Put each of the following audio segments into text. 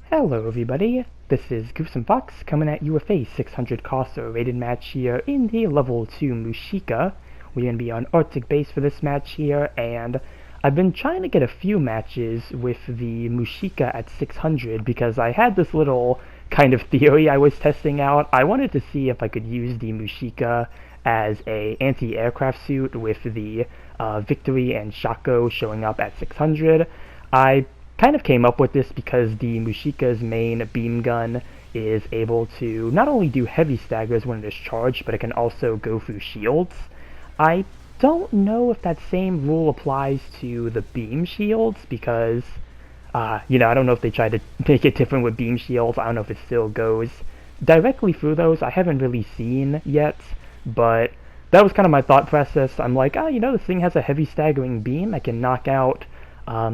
Hello everybody, this is Goose and Fox coming at you with a 600 cost rated match here in the level 2 Mushika. We're going to be on Arctic base for this match here, and I've been trying to get a few matches with the Mushika at 600 because I had this little kind of theory I was testing out. I wanted to see if I could use the Mushika as a anti-aircraft suit with the Victory and Shokew showing up at 600. I kind of came up with this because the Mushika's main beam gun is able to not only do heavy staggers when it is charged, but it can also go through shields. I don't know if that same rule applies to the beam shields because, I don't know if they try to make it different with beam shields. I don't know if it still goes directly through those. I haven't really seen yet, but that was kind of my thought process. I'm like, this thing has a heavy staggering beam. I can knock out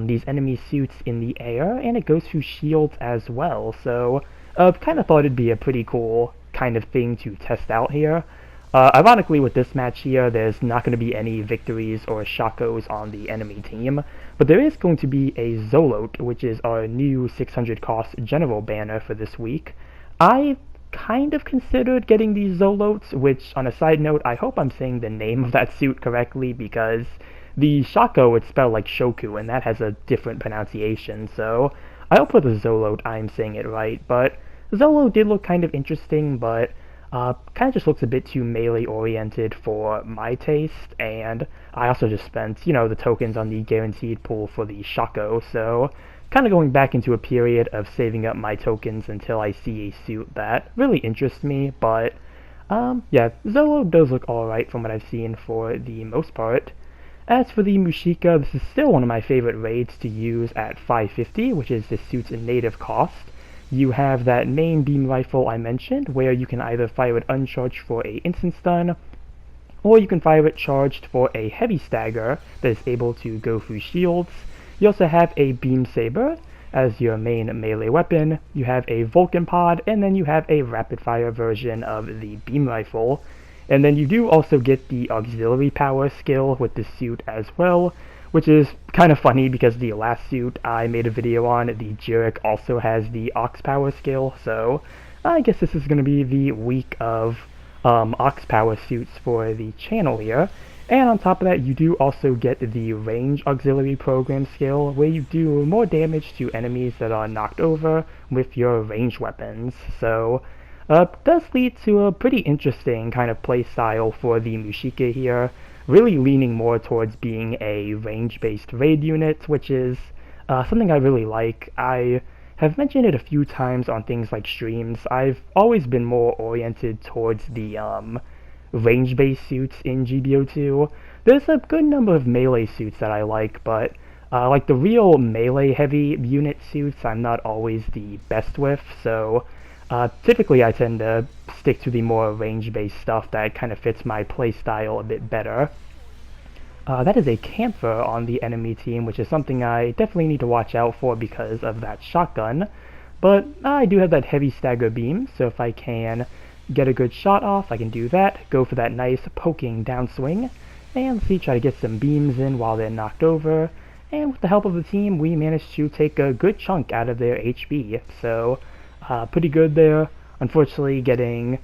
these enemy suits in the air, and it goes through shields as well, so kind of thought it'd be a pretty cool kind of thing to test out here. Ironically, with this match here, there's not going to be any victories or Shokews on the enemy team, but there is going to be a Zoloat, which is our new 600 cost general banner for this week. I kind of considered getting these Zoloats, which, on a side note, I hope I'm saying the name of that suit correctly, because the Shokew would spell like Shoku, and that has a different pronunciation, so I hope for the Zoloat I'm saying it right. But Zoloat did look kind of interesting, but kind of just looks a bit too melee-oriented for my taste, and I also just spent, the tokens on the guaranteed pool for the Shokew, so kind of going back into a period of saving up my tokens until I see a suit that really interests me, but yeah, Zoloat does look alright from what I've seen for the most part. As for the Mushika, this is still one of my favorite raids to use at 550, which is the suit's native cost. You have that main beam rifle I mentioned, where you can either fire it uncharged for a instant stun, or you can fire it charged for a heavy stagger that is able to go through shields. You also have a beam saber as your main melee weapon, you have a Vulcan pod, and then you have a rapid fire version of the beam rifle. And then you do also get the auxiliary power skill with the suit as well, which is kind of funny because the last suit I made a video on, the Jurek, also has the aux power skill, so I guess this is going to be the week of aux power suits for the channel here. And on top of that, you do also get the range auxiliary program skill, where you do more damage to enemies that are knocked over with your range weapons, so does lead to a pretty interesting kind of playstyle for the Mushika here, really leaning more towards being a range-based raid unit, which is something I really like. I have mentioned it a few times on things like streams. I've always been more oriented towards the range-based suits in GBO2. There's a good number of melee suits that I like, but like the real melee-heavy unit suits I'm not always the best with, so typically I tend to stick to the more range-based stuff that kind of fits my playstyle a bit better. That is a camper on the enemy team, which is something I definitely need to watch out for because of that shotgun. But I do have that heavy stagger beam, so if I can get a good shot off, I can do that, go for that nice poking downswing, and see, try to get some beams in while they're knocked over. And with the help of the team, we managed to take a good chunk out of their HP, so pretty good there. Unfortunately, getting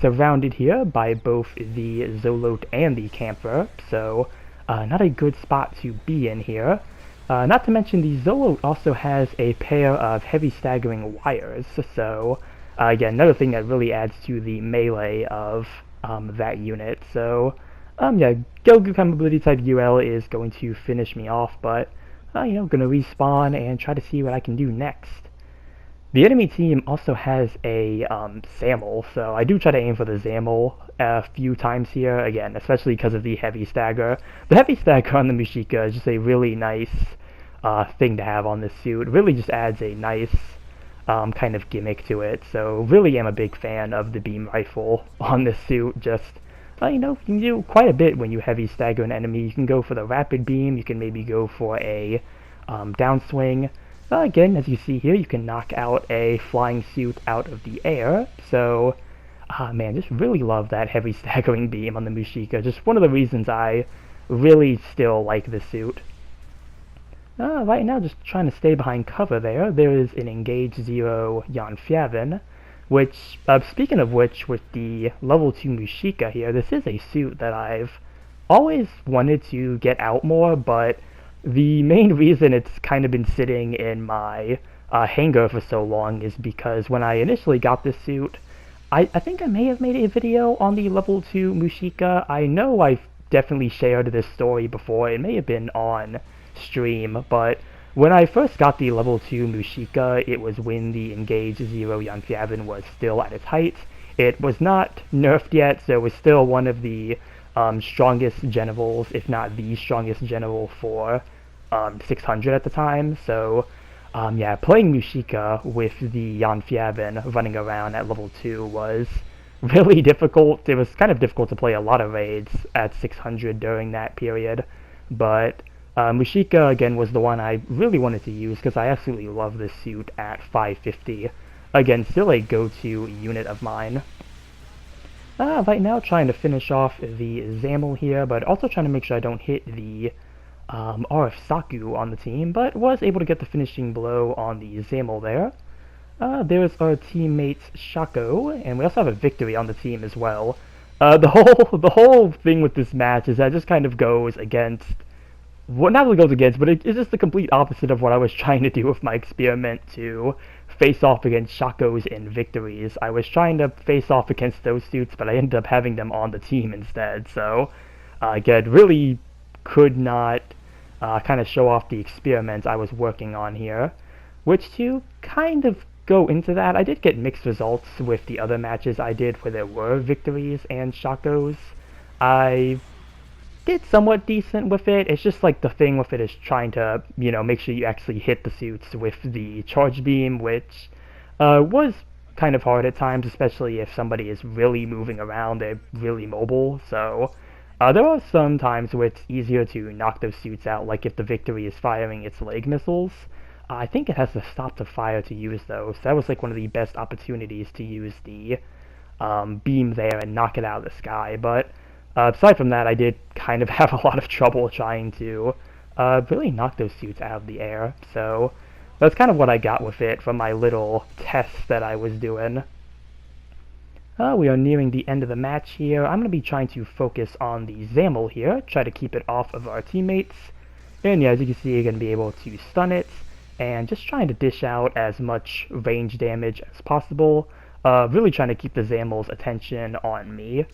surrounded here by both the Zoloat and the camper, so not a good spot to be in here. Not to mention the Zoloat also has a pair of heavy staggering wires, so again, another thing that really adds to the melee of that unit. So yeah, Goku Ability type UL is going to finish me off, but gonna respawn and try to see what I can do next. The enemy team also has a SAML, so I do try to aim for the ZAML a few times here, again, especially because of the heavy stagger. The heavy stagger on the Mushika is just a really nice thing to have on this suit. It really just adds a nice kind of gimmick to it, so really am a big fan of the beam rifle on this suit. Just, you can do quite a bit when you heavy stagger an enemy. You can go for the rapid beam, you can maybe go for a downswing. Again, as you see here, you can knock out a flying suit out of the air, so, man, just really love that heavy staggering beam on the Mushika. Just one of the reasons I really still like this suit. Right now, just trying to stay behind cover there. There is an Engage 0 Yonfavin, which, speaking of which, with the level 2 Mushika here, this is a suit that I've always wanted to get out more, but the main reason it's kind of been sitting in my hangar for so long is because when I initially got this suit, I think I may have made a video on the level 2 Mushika. I know I've definitely shared this story before. It may have been on stream, but when I first got the level 2 Mushika, it was when the Engage 0 Yonfavin was still at its height. It was not nerfed yet, so it was still one of the strongest generals, if not the strongest general for 600 at the time. So yeah, playing Mushika with the Yonfavin running around at level 2 was really difficult. It was kind of difficult to play a lot of raids at 600 during that period, but Mushika, again, was the one I really wanted to use because I absolutely love this suit at 550. Again, still a go-to unit of mine. Right now, trying to finish off the Zamel here, but also trying to make sure I don't hit the RF Saku on the team, but was able to get the finishing blow on the Zamel there. There's our teammates Shako, and we also have a Victory on the team as well. The whole thing with this match is that it just kind of goes against, well, not really goes against, but it's just the complete opposite of what I was trying to do with my experiment to face off against Shakos and Victories. I was trying to face off against those suits, but I ended up having them on the team instead. So, again, really could not kind of show off the experiment I was working on here. Which, to kind of go into that, I did get mixed results with the other matches I did where there were Victories and Shakos. I did somewhat decent with it. It's just like the thing with it is trying to, make sure you actually hit the suits with the charge beam, which was kind of hard at times, especially if somebody is really moving around, they're really mobile. So there are some times where it's easier to knock those suits out, like if the Victory is firing its leg missiles. I think it has to stop the fire to use those. That was like one of the best opportunities to use the beam there and knock it out of the sky. But aside from that, I did kind of have a lot of trouble trying to really knock those suits out of the air. So that's kind of what I got with it from my little test that I was doing. We are nearing the end of the match here. I'm going to be trying to focus on the Zamel here, try to keep it off of our teammates. And yeah, as you can see, you're going to be able to stun it, and just trying to dish out as much range damage as possible. Really trying to keep the Zamel's attention on me.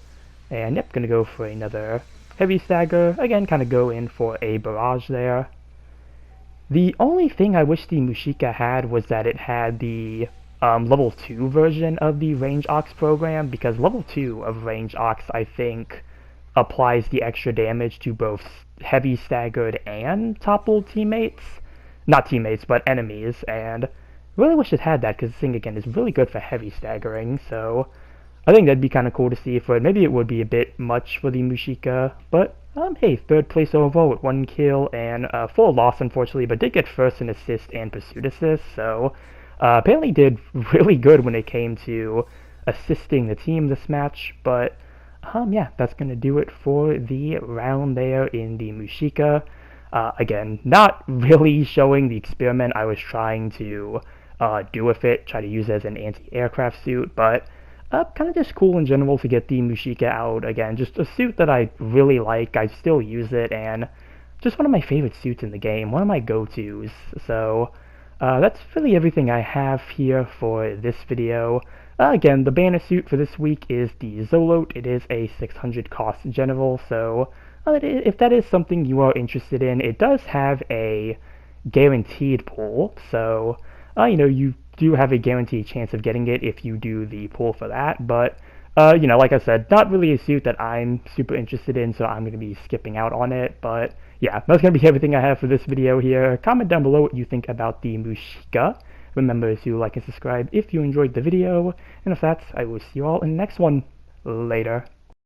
And yep, gonna go for another heavy stagger. Again, kind of go in for a barrage there. The only thing I wish the Mushika had was that it had the level 2 version of the Range Ox program, because level 2 of Range Ox, I think, applies the extra damage to both heavy staggered and toppled teammates. Not teammates, but enemies, and really wish it had that, because this thing, again, is really good for heavy staggering, so I think that'd be kind of cool to see for it. Maybe it would be a bit much for the Mushika, but hey, third place overall with 1 kill and 4 loss, unfortunately, but did get first in assist and pursuit assist, so apparently did really good when it came to assisting the team this match. But yeah, that's going to do it for the round there in the Mushika. Again, not really showing the experiment I was trying to do with it, try to use it as an anti-aircraft suit, but kind of just cool in general to get the Mushika out. Again, just a suit that I really like, I still use it, and just one of my favorite suits in the game, one of my go-tos. So that's really everything I have here for this video. Again, the banner suit for this week is the Zoloat. It is a 600 cost general, so if that is something you are interested in, it does have a guaranteed pull, so you do have a guaranteed chance of getting it if you do the pull for that, but like I said, not really a suit that I'm super interested in, so I'm going to be skipping out on it. But yeah, that's going to be everything I have for this video here. Comment down below what you think about the Mushika. Remember to like and subscribe if you enjoyed the video, and if that's, I will see you all in the next one. Later.